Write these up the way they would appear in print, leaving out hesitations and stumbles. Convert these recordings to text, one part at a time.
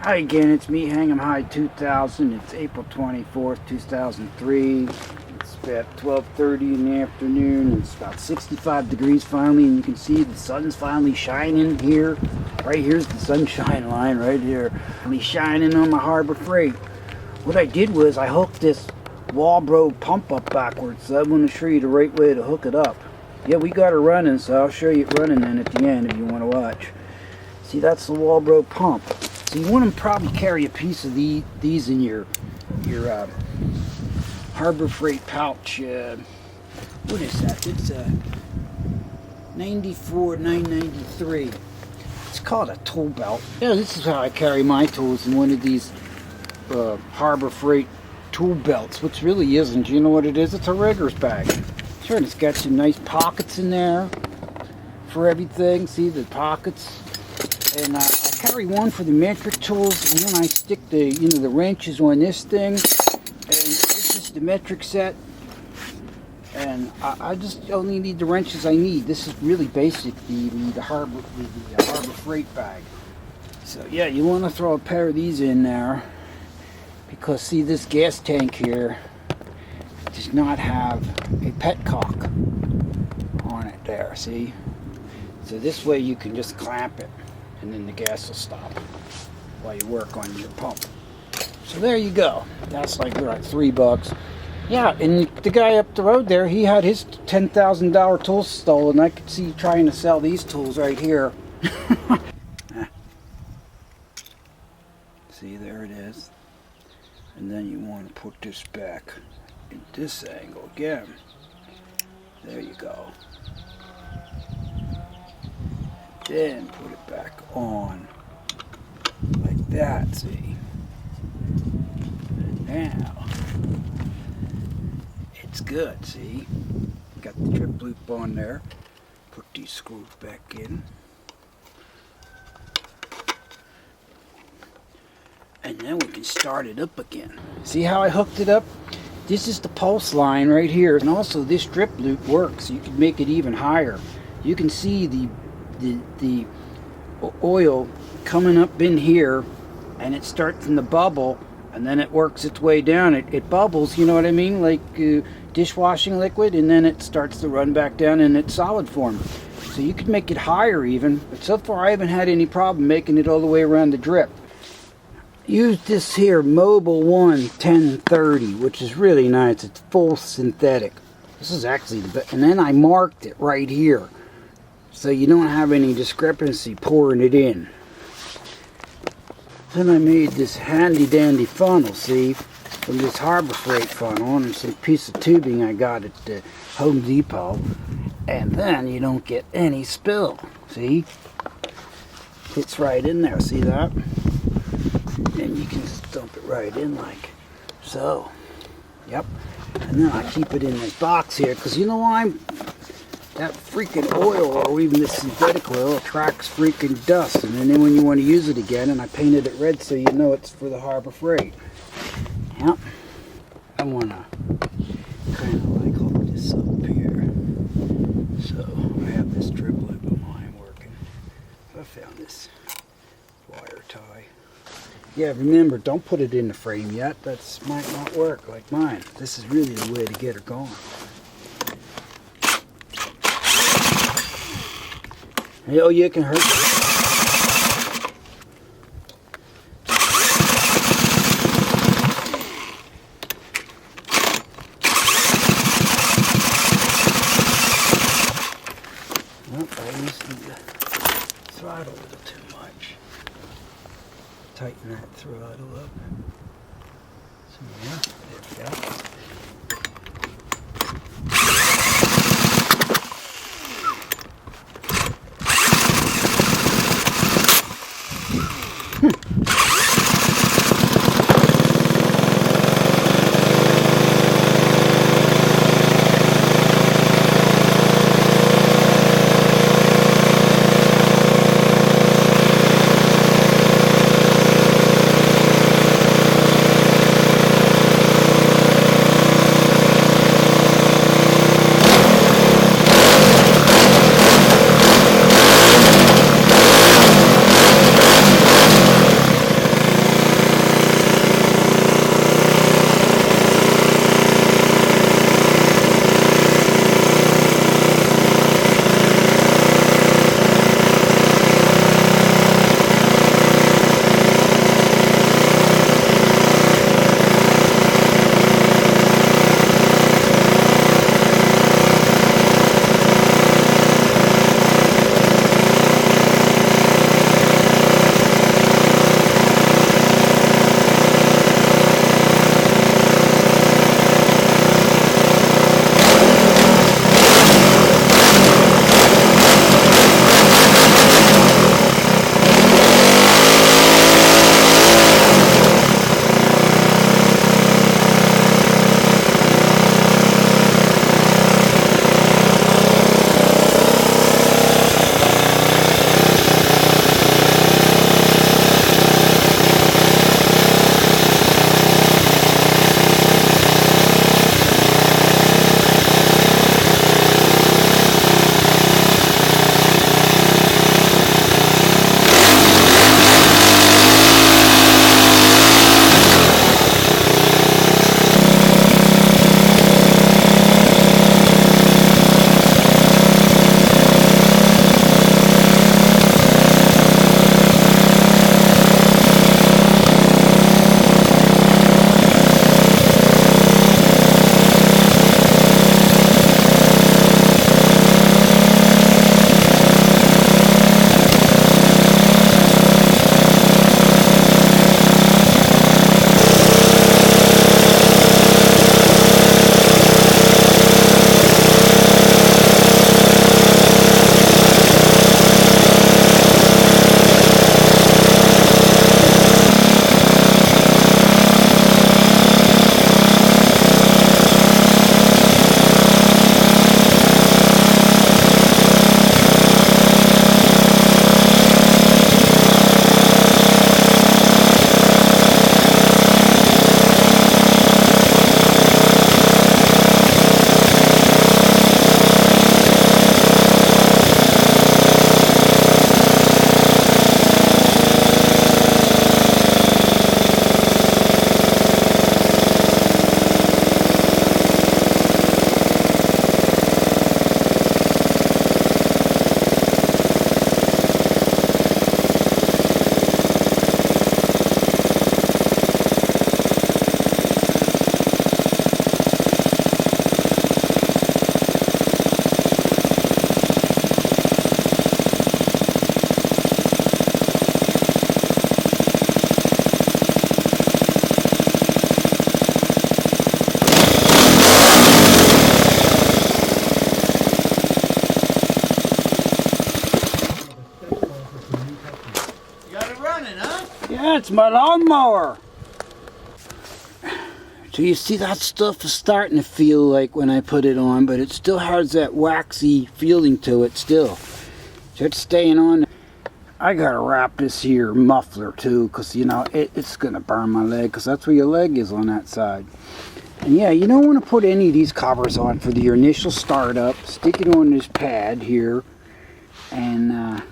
Hi again, it's me, Hang'em High 2000. It's April 24th, 2003. It's about 12:30 in the afternoon. It's about 65 degrees finally, and you can see the sun's finally shining here. Right here's the sunshine line right here. Finally shining on my Harbor Freight. What I did was I hooked this Walbro pump up backwards, so I want to show you the right way to hook it up. Yeah, we got it running, so I'll show you it running then at the end if you want to watch. See, that's the Walbro pump. So you want to probably carry a piece of these in your Harbor Freight pouch. What is that? It's a 94,993. It's called a tool belt. Yeah, this is how I carry my tools in one of these Harbor Freight tool belts, which really isn't. You know what it is? It's a rigger's bag. Sure, and it's got some nice pockets in there for everything. See the pockets? And I carry one for the metric tools, and then I stick the the wrenches on this thing. And this is the metric set. And I just only need the wrenches I need. This is really basic, the Harbor Freight bag. So yeah, you want to throw a pair of these in there, because see, this gas tank here does not have a petcock on it there. See, so this way you can just clamp it, and then the gas will stop while you work on your pump. So there you go. That's like $3. Yeah, and the guy up the road there, he had his $10,000 tools stolen. I could see you trying to sell these tools right here. See, there it is. And then you want to put this back in this angle again. There you go. Then put it back on like that, see? And now it's good, see? Got the trip loop on there. Put these screws back in. And then we can start it up again. See how I hooked it up? This is the pulse line right here. And also this strip loop works. You can make it even higher. You can see the oil coming up in here, and it starts in the bubble, and then it works its way down. It bubbles, you know what I mean, like dishwashing liquid, and then it starts to run back down in its solid form. So you could make it higher even, but so far I haven't had any problem making it all the way around the drip. Use this here Mobil 1 1030, which is really nice. It's full synthetic. This is actually the best. And then I marked it right here, so you don't have any discrepancy pouring it in. Then I made this handy dandy funnel, see, from this Harbor Freight funnel, and some piece of tubing I got at the Home Depot. And then you don't get any spill, see? Fits right in there, see that? And you can just dump it right in like so. Yep. And then I keep it in this box here, because you know why? That freaking oil, or even this synthetic oil, attracts freaking dust. And then when you want to use it again, and I painted it red so you know it's for the Harbor Freight. Yep. I want to kind of like hold this up here. So I have this drip loop of mine working. I found this wire tie. Yeah, remember, don't put it in the frame yet. That might not work like mine. This is really the way to get her going. Oh, you can hurt it. Nope, I used the throttle a little too much. Tighten that throttle up. So yeah, there we go. Yeah, it's my lawnmower. So you see that stuff is starting to feel like when I put it on, but it still has that waxy feeling to it still. So it's staying on. I gotta wrap this here muffler too, because you know it's gonna burn my leg, because that's where your leg is on that side. And yeah, you don't want to put any of these covers on for your initial startup. Stick it on this pad here, and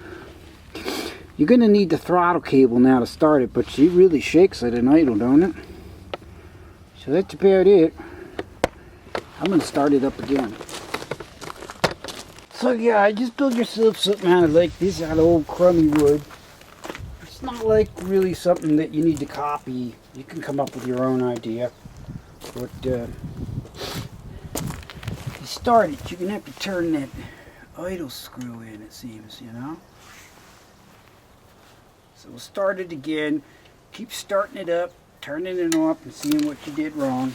you're gonna need the throttle cable now to start it, but she really shakes it in idle, don't it? So that's about it. I'm gonna start it up again. So yeah, I just built yourself something out of like this, out of old crummy wood. It's not like really something that you need to copy. You can come up with your own idea. But to start it, you're gonna have to turn that idle screw in, it seems, you know. So we'll start it again. Keep starting it up, turning it off, and seeing what you did wrong.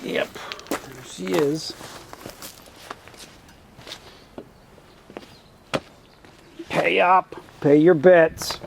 Yep, there she is. Pay up, pay your bets.